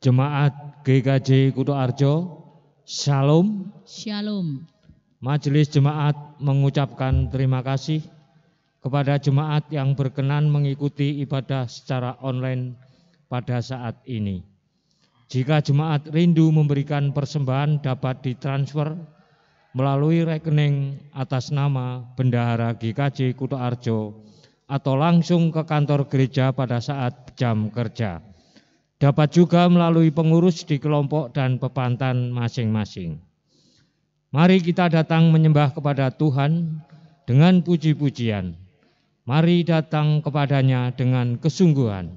Jemaat GKJ Kutoarjo, Shalom. Shalom. Majelis Jemaat mengucapkan terima kasih kepada jemaat yang berkenan mengikuti ibadah secara online pada saat ini. Jika jemaat rindu memberikan persembahan dapat ditransfer melalui rekening atas nama Bendahara GKJ Kutoarjo atau langsung ke kantor gereja pada saat jam kerja. Dapat juga melalui pengurus di kelompok dan pepantan masing-masing. Mari kita datang menyembah kepada Tuhan dengan puji-pujian. Mari datang kepadanya dengan kesungguhan.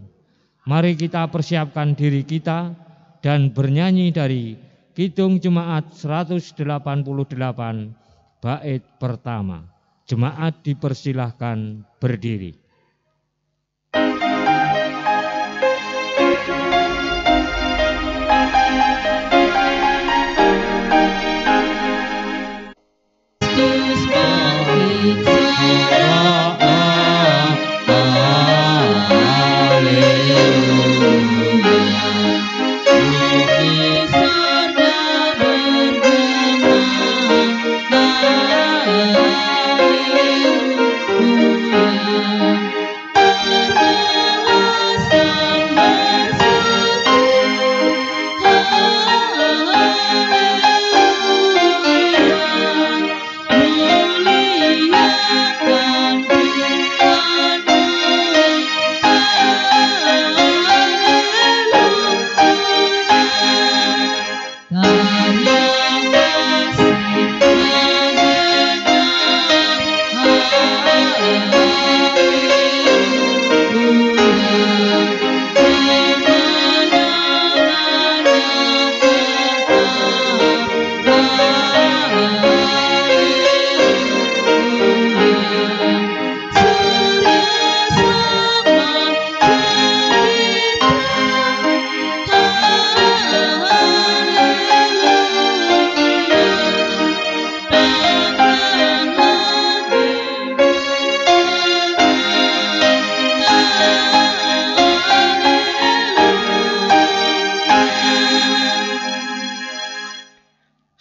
Mari kita persiapkan diri kita dan bernyanyi dari Kidung Jemaat 188 bait pertama. Jemaat dipersilahkan berdiri.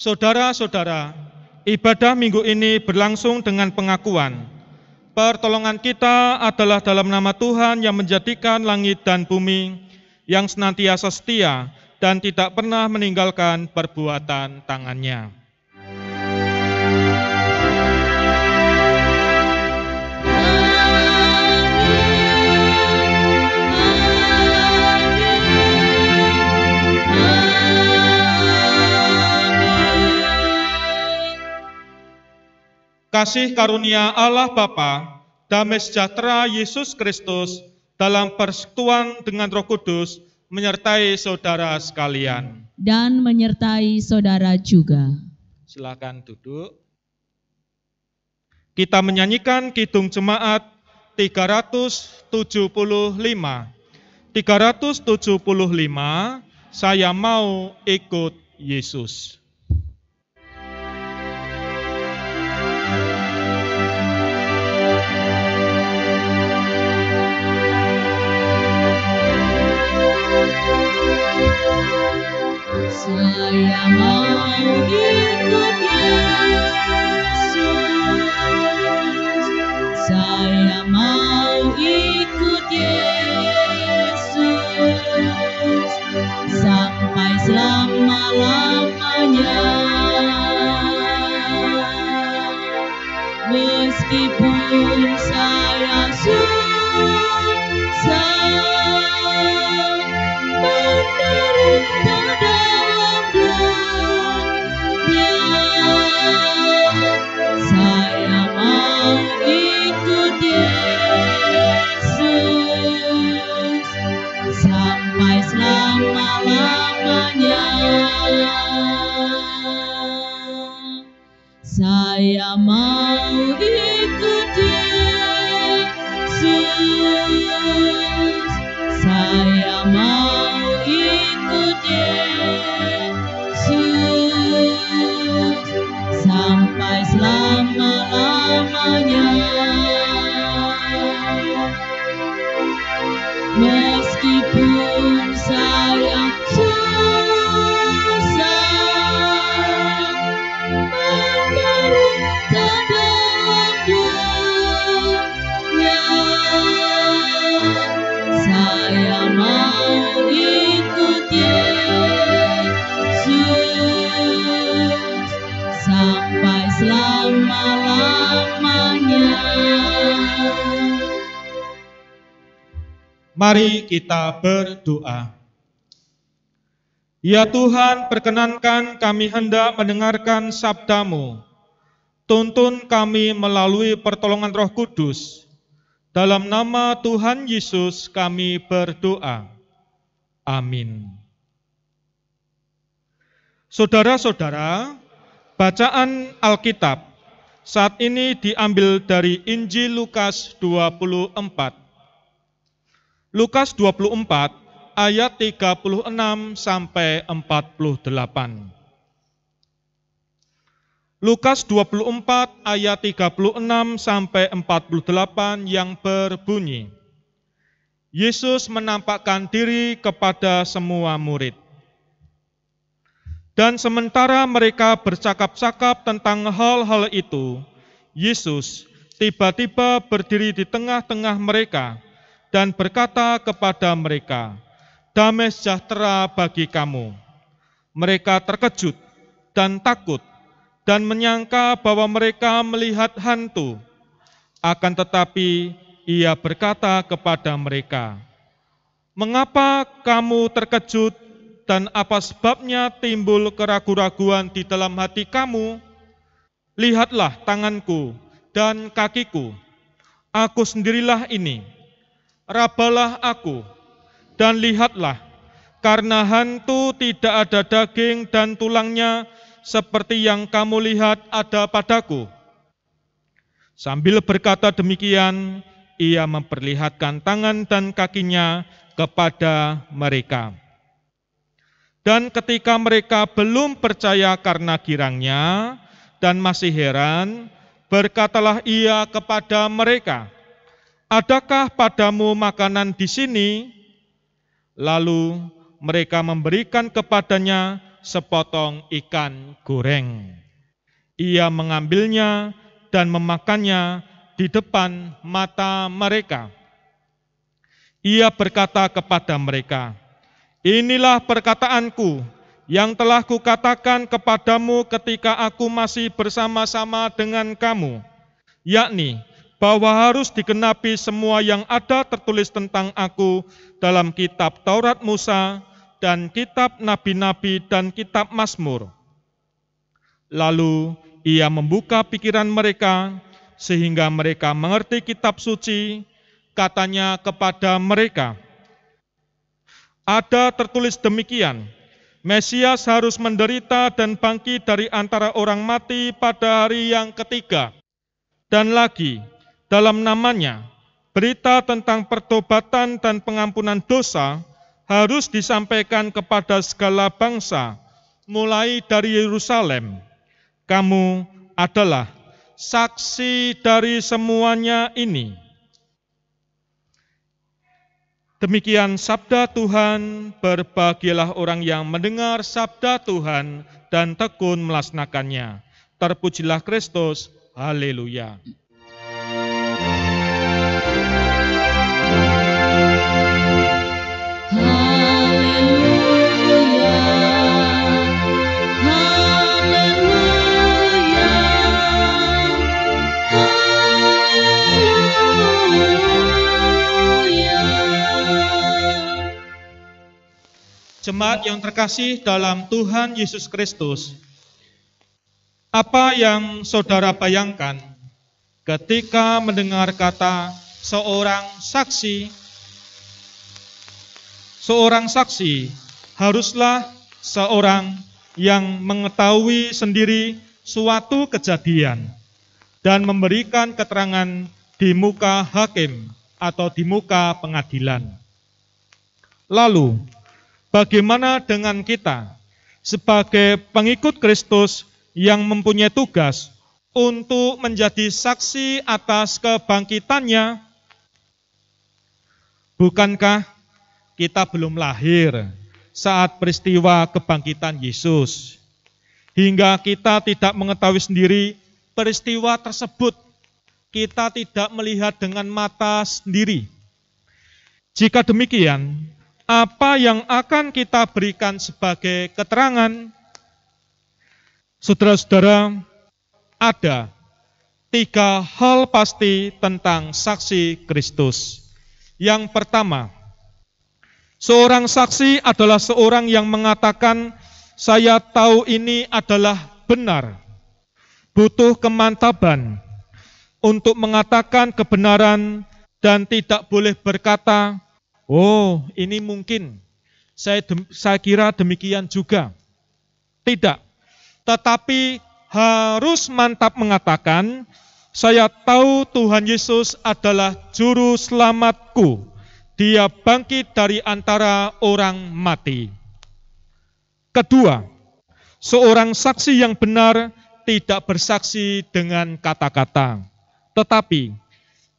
Saudara-saudara, ibadah minggu ini berlangsung dengan pengakuan. Pertolongan kita adalah dalam nama Tuhan yang menjadikan langit dan bumi, yang senantiasa setia dan tidak pernah meninggalkan perbuatan tangannya. Kasih karunia Allah Bapa, damai sejahtera Yesus Kristus dalam persekutuan dengan Roh Kudus menyertai saudara sekalian. Dan menyertai saudara juga. Silakan duduk. Kita menyanyikan Kidung Jemaat 375. 375, saya mau ikut Yesus. Saya mau ikut Yesus, saya mau ikut Yesus, sampai selama-lamanya. Meskipun saya susah menderita dalam dunia, saya mau ikut Yesus sampai selama-lamanya. Saya mau ikut Yesus, saya mau ikut Yesus sampai selama-lamanya. Meskipun saya Mari kita berdoa. Ya Tuhan, perkenankan kami hendak mendengarkan sabda-Mu. Tuntun kami melalui pertolongan Roh Kudus. Dalam nama Tuhan Yesus kami berdoa. Amin. Saudara-saudara, bacaan Alkitab saat ini diambil dari Injil Lukas 24. Lukas 24 ayat 36 sampai 48. Lukas 24 ayat 36 sampai 48 yang berbunyi, Yesus menampakkan diri kepada semua murid. Dan sementara mereka bercakap-cakap tentang hal-hal itu, Yesus tiba-tiba berdiri di tengah-tengah mereka dan berkata kepada mereka, "Damai sejahtera bagi kamu." Mereka terkejut dan takut dan menyangka bahwa mereka melihat hantu. Akan tetapi ia berkata kepada mereka, "Mengapa kamu terkejut dan apa sebabnya timbul keraguan-raguan di dalam hati kamu? Lihatlah tanganku dan kakiku, aku sendirilah ini. Rabalah aku dan lihatlah, karena hantu tidak ada daging dan tulangnya seperti yang kamu lihat ada padaku." Sambil berkata demikian, ia memperlihatkan tangan dan kakinya kepada mereka. Dan ketika mereka belum percaya karena girangnya dan masih heran, berkatalah ia kepada mereka, "Adakah padamu makanan di sini?" Lalu mereka memberikan kepadanya sepotong ikan goreng. Ia mengambilnya dan memakannya di depan mata mereka. Ia berkata kepada mereka, "Inilah perkataanku yang telah kukatakan kepadamu ketika aku masih bersama-sama dengan kamu, yakni bahwa harus digenapi semua yang ada tertulis tentang aku dalam kitab Taurat Musa dan kitab Nabi-Nabi dan kitab Mazmur." Lalu ia membuka pikiran mereka sehingga mereka mengerti kitab suci. Katanya kepada mereka, "Ada tertulis demikian, Mesias harus menderita dan bangkit dari antara orang mati pada hari yang ketiga. Dan lagi, dalam namanya, berita tentang pertobatan dan pengampunan dosa harus disampaikan kepada segala bangsa, mulai dari Yerusalem. Kamu adalah saksi dari semuanya ini." Demikian sabda Tuhan, berbahagialah orang yang mendengar sabda Tuhan dan tekun melaksanakannya. Terpujilah Kristus, haleluya. Jemaat yang terkasih dalam Tuhan Yesus Kristus, apa yang saudara bayangkan ketika mendengar kata seorang saksi? Seorang saksi haruslah seorang yang mengetahui sendiri suatu kejadian dan memberikan keterangan di muka hakim atau di muka pengadilan. Lalu, bagaimana dengan kita sebagai pengikut Kristus yang mempunyai tugas untuk menjadi saksi atas kebangkitannya? Bukankah kita belum lahir saat peristiwa kebangkitan Yesus, hingga kita tidak mengetahui sendiri peristiwa tersebut? Kita tidak melihat dengan mata sendiri. Jika demikian, apa yang akan kita berikan sebagai keterangan? Saudara-saudara, ada 3 hal pasti tentang saksi Kristus. Yang pertama, Seorang saksi adalah seorang yang mengatakan, saya tahu ini adalah benar. Butuh kemantapan untuk mengatakan kebenaran dan tidak boleh berkata, oh ini mungkin, saya kira demikian juga. Tidak, tetapi harus mantap mengatakan, saya tahu Tuhan Yesus adalah juru selamatku. Dia bangkit dari antara orang mati. Kedua, seorang saksi yang benar tidak bersaksi dengan kata-kata, tetapi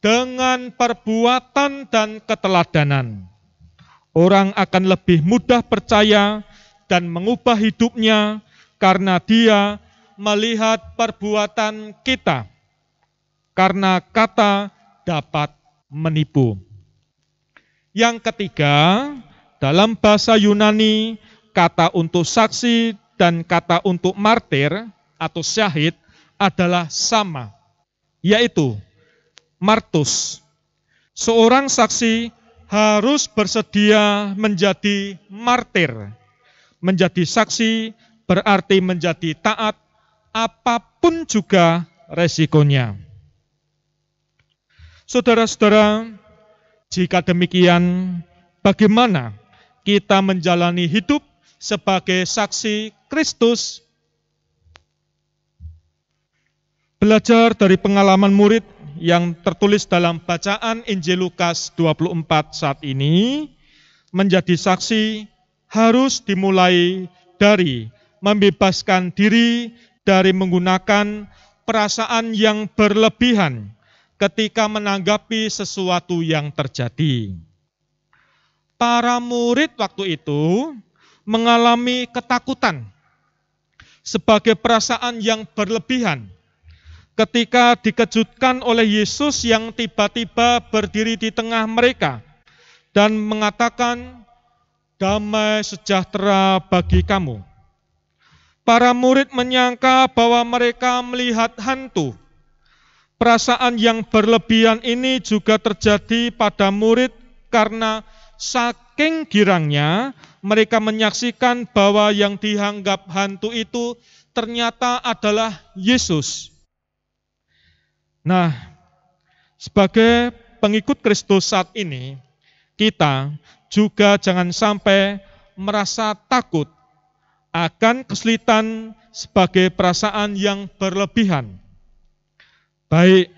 dengan perbuatan dan keteladanan. Orang akan lebih mudah percaya dan mengubah hidupnya karena dia melihat perbuatan kita. Karena kata dapat menipu. Yang ketiga, dalam bahasa Yunani, kata untuk saksi dan kata untuk martir atau syahid adalah sama, yaitu martus. Seorang saksi harus bersedia menjadi martir. Menjadi saksi berarti menjadi taat, apapun juga resikonya. Saudara-saudara, jika demikian, bagaimana kita menjalani hidup sebagai saksi Kristus? Belajar dari pengalaman murid yang tertulis dalam bacaan Injil Lukas 24 saat ini, menjadi saksi harus dimulai dari membebaskan diri dari menggunakan perasaan yang berlebihan ketika menanggapi sesuatu yang terjadi. Para murid waktu itu mengalami ketakutan sebagai perasaan yang berlebihan ketika dikejutkan oleh Yesus yang tiba-tiba berdiri di tengah mereka dan mengatakan, damai sejahtera bagi kamu. Para murid menyangka bahwa mereka melihat hantu. Perasaan yang berlebihan ini juga terjadi pada murid karena saking girangnya mereka menyaksikan bahwa yang dianggap hantu itu ternyata adalah Yesus. Nah, sebagai pengikut Kristus saat ini, kita juga jangan sampai merasa takut akan kesulitan sebagai perasaan yang berlebihan. Baik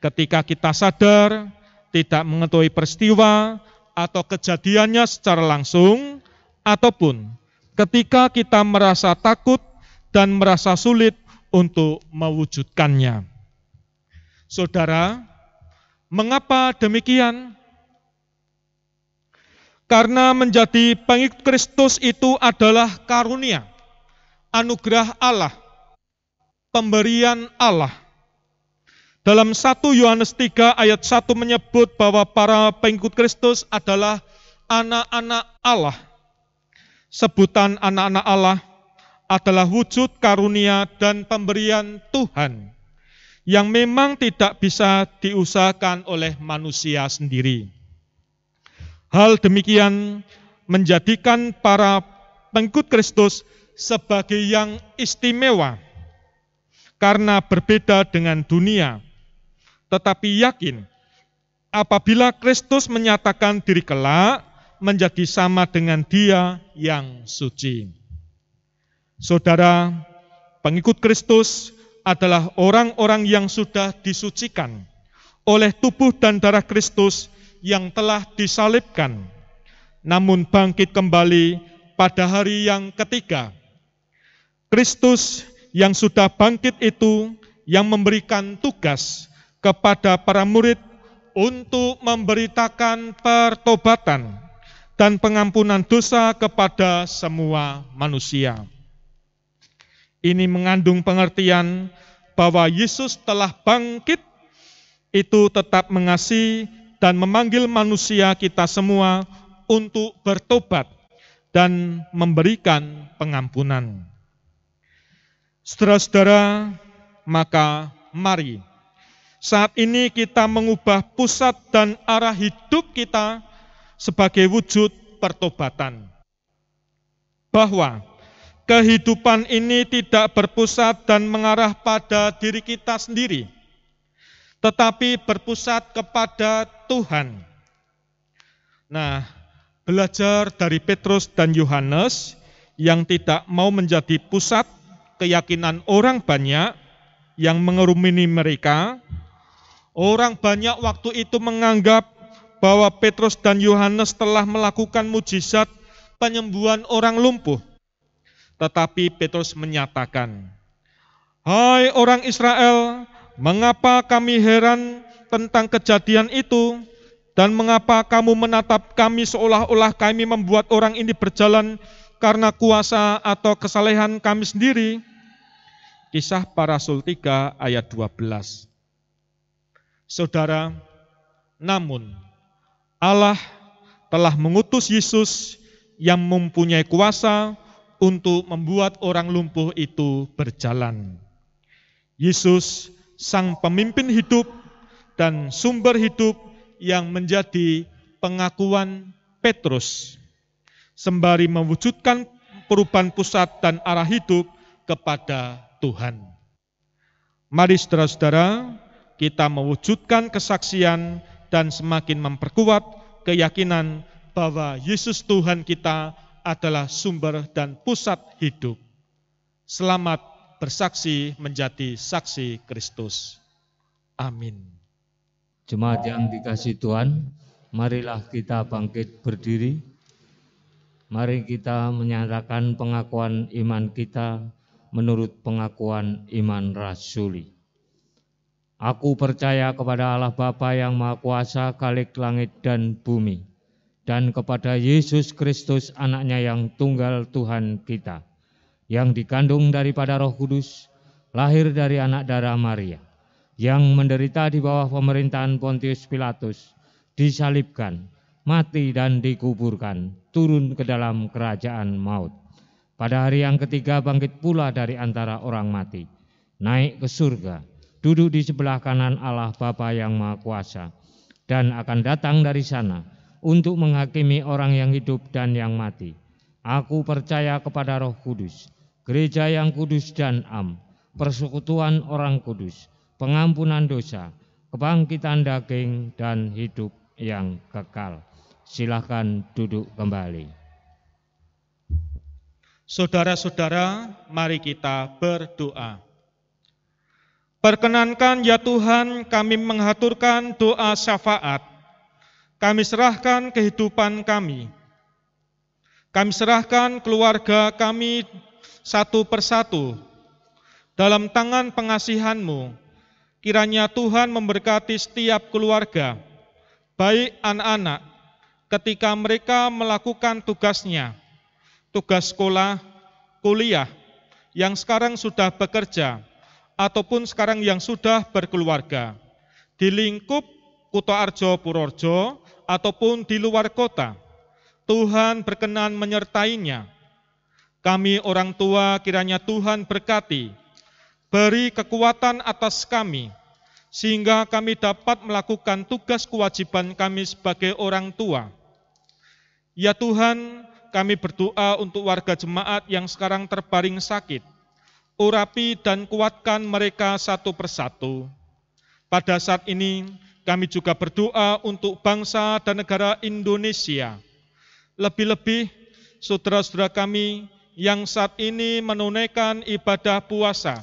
ketika kita sadar, tidak mengetahui peristiwa atau kejadiannya secara langsung, ataupun ketika kita merasa takut dan merasa sulit untuk mewujudkannya. Saudara, mengapa demikian? Karena menjadi pengikut Kristus itu adalah karunia, anugerah Allah, pemberian Allah. Dalam 1 Yohanes 3 ayat 1 menyebut bahwa para pengikut Kristus adalah anak-anak Allah. Sebutan anak-anak Allah adalah wujud karunia dan pemberian Tuhan yang memang tidak bisa diusahakan oleh manusia sendiri. Hal demikian menjadikan para pengikut Kristus sebagai yang istimewa karena berbeda dengan dunia. Tetapi yakin, apabila Kristus menyatakan diri kelak menjadi sama dengan Dia yang suci. Saudara, pengikut Kristus adalah orang-orang yang sudah disucikan oleh tubuh dan darah Kristus yang telah disalibkan, namun bangkit kembali pada hari yang ketiga. Kristus yang sudah bangkit itu yang memberikan tugas kepada para murid untuk memberitakan pertobatan dan pengampunan dosa kepada semua manusia. Ini mengandung pengertian bahwa Yesus telah bangkit, itu tetap mengasihi dan memanggil manusia kita semua untuk bertobat dan memberikan pengampunan. Saudara-saudara, maka mari saat ini kita mengubah pusat dan arah hidup kita sebagai wujud pertobatan. Bahwa kehidupan ini tidak berpusat dan mengarah pada diri kita sendiri, tetapi berpusat kepada Tuhan. Nah, belajar dari Petrus dan Yohanes yang tidak mau menjadi pusat keyakinan orang banyak yang mengerumuni mereka. Orang banyak waktu itu menganggap bahwa Petrus dan Yohanes telah melakukan mujizat penyembuhan orang lumpuh. Tetapi Petrus menyatakan, "Hai orang Israel, mengapa kami heran tentang kejadian itu? Dan mengapa kamu menatap kami seolah-olah kami membuat orang ini berjalan karena kuasa atau kesalehan kami sendiri?" Kisah Para Rasul 3 ayat 12. Saudara, namun Allah telah mengutus Yesus yang mempunyai kuasa untuk membuat orang lumpuh itu berjalan. Yesus, sang pemimpin hidup dan sumber hidup yang menjadi pengakuan Petrus, sembari mewujudkan perubahan pusat dan arah hidup kepada Tuhan. Mari saudara-saudara, kita mewujudkan kesaksian dan semakin memperkuat keyakinan bahwa Yesus Tuhan kita adalah sumber dan pusat hidup. Selamat bersaksi menjadi saksi Kristus. Amin. Jemaat yang dikasihi Tuhan, marilah kita bangkit berdiri. Mari kita menyatakan pengakuan iman kita menurut pengakuan iman rasuli. Aku percaya kepada Allah Bapa yang Maha Kuasa, Khalik langit dan bumi, dan kepada Yesus Kristus anaknya yang tunggal Tuhan kita, yang dikandung daripada Roh Kudus, lahir dari anak darah Maria, yang menderita di bawah pemerintahan Pontius Pilatus, disalibkan, mati dan dikuburkan, turun ke dalam kerajaan maut. Pada hari yang ketiga bangkit pula dari antara orang mati, naik ke surga, duduk di sebelah kanan Allah Bapa yang Maha Kuasa, dan akan datang dari sana untuk menghakimi orang yang hidup dan yang mati. Aku percaya kepada Roh Kudus, gereja yang kudus dan am, persekutuan orang kudus, pengampunan dosa, kebangkitan daging, dan hidup yang kekal. Silakan duduk kembali. Saudara-saudara, mari kita berdoa. Perkenankan ya Tuhan kami menghaturkan doa syafaat. Kami serahkan kehidupan kami. Kami serahkan keluarga kami satu persatu dalam tangan pengasihan-Mu. Kiranya Tuhan memberkati setiap keluarga, baik anak-anak, ketika mereka melakukan tugasnya, tugas sekolah, kuliah, yang sekarang sudah bekerja, ataupun sekarang yang sudah berkeluarga, di lingkup Kutoarjo Purworejo ataupun di luar kota. Tuhan berkenan menyertainya. Kami orang tua kiranya Tuhan berkati, beri kekuatan atas kami, sehingga kami dapat melakukan tugas kewajiban kami sebagai orang tua. Ya Tuhan, kami berdoa untuk warga jemaat yang sekarang terbaring sakit. Urapi dan kuatkan mereka satu persatu. Pada saat ini kami juga berdoa untuk bangsa dan negara Indonesia. Lebih-lebih saudara-saudara kami yang saat ini menunaikan ibadah puasa.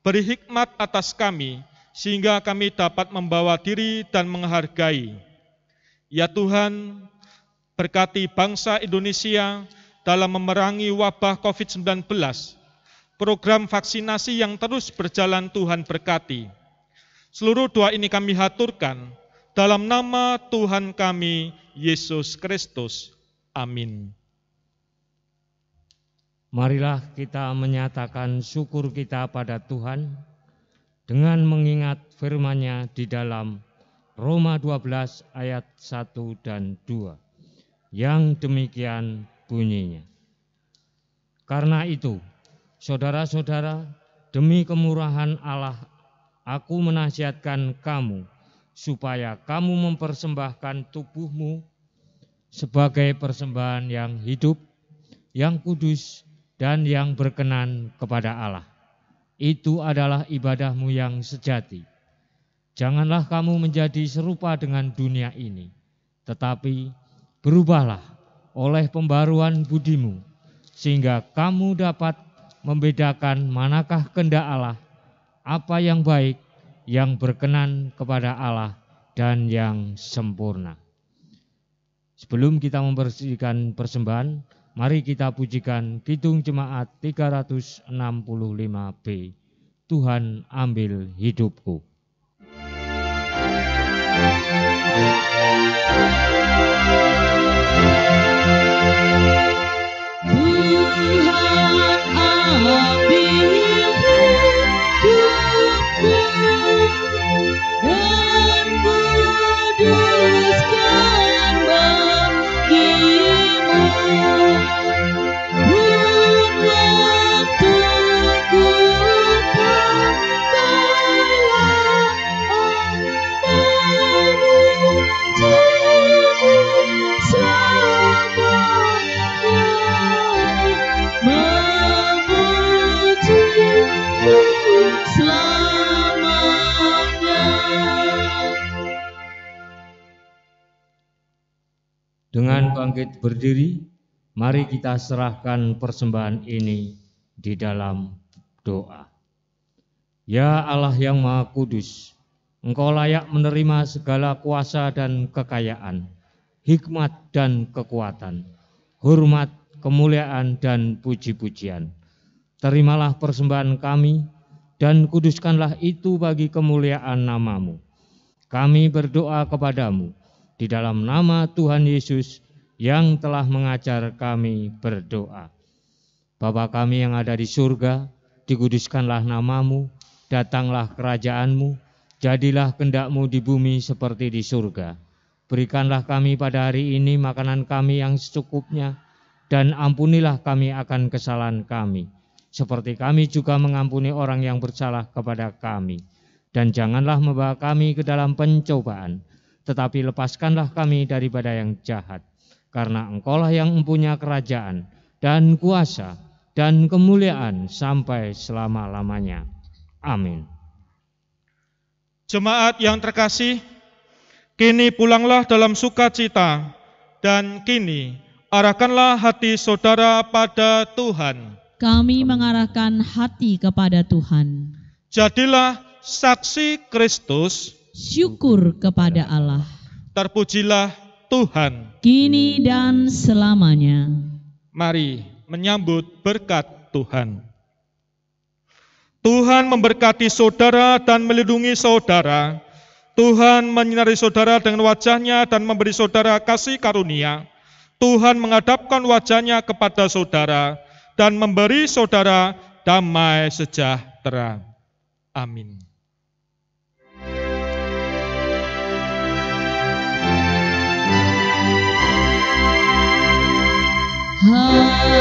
Beri hikmat atas kami sehingga kami dapat membawa diri dan menghargai. Ya Tuhan, berkati bangsa Indonesia dalam memerangi wabah COVID-19. Program vaksinasi yang terus berjalan Tuhan berkati. Seluruh doa ini kami haturkan dalam nama Tuhan kami, Yesus Kristus. Amin. Marilah kita menyatakan syukur kita pada Tuhan dengan mengingat firman-Nya di dalam Roma 12 ayat 1 dan 2. Yang demikian bunyinya. Karena itu, saudara-saudara, demi kemurahan Allah, aku menasihatkan kamu supaya kamu mempersembahkan tubuhmu sebagai persembahan yang hidup, yang kudus, dan yang berkenan kepada Allah. Itu adalah ibadahmu yang sejati. Janganlah kamu menjadi serupa dengan dunia ini, tetapi berubahlah oleh pembaruan budimu, sehingga kamu dapat membedakan manakah kehendak Allah, apa yang baik, yang berkenan kepada Allah, dan yang sempurna. Sebelum kita membersihkan persembahan, mari kita pujikan Kidung Jemaat 365B. Tuhan ambil hidupku. Tuhan ambil hidupku dan kuduskan bagimu. Waktuku pakailah Dengan bangkit berdiri, mari kita serahkan persembahan ini di dalam doa. Ya Allah yang Maha Kudus, Engkau layak menerima segala kuasa dan kekayaan, hikmat dan kekuatan, hormat, kemuliaan dan puji-pujian. Terimalah persembahan kami dan kuduskanlah itu bagi kemuliaan nama-Mu. Kami berdoa kepadamu di dalam nama Tuhan Yesus yang telah mengajar kami berdoa. Bapa kami yang ada di surga, dikuduskanlah nama-Mu, datanglah kerajaan-Mu, jadilah kehendak-Mu di bumi seperti di surga. Berikanlah kami pada hari ini makanan kami yang secukupnya, dan ampunilah kami akan kesalahan kami, seperti kami juga mengampuni orang yang bersalah kepada kami. Dan janganlah membawa kami ke dalam pencobaan, tetapi lepaskanlah kami daripada yang jahat. Karena Engkaulah yang mempunyai kerajaan dan kuasa dan kemuliaan sampai selama-lamanya. Amin. Jemaat yang terkasih, kini pulanglah dalam sukacita, dan kini arahkanlah hati saudara pada Tuhan. Kami mengarahkan hati kepada Tuhan. Jadilah saksi Kristus, Syukur kepada Allah, terpujilah Tuhan. kini dan selamanya. Mari menyambut berkat Tuhan. Tuhan memberkati saudara dan melindungi saudara. Tuhan menyinari saudara dengan wajah-Nya dan memberi saudara kasih karunia. Tuhan menghadapkan wajah-Nya kepada saudara dan memberi saudara damai sejahtera. Amin. Haleluya.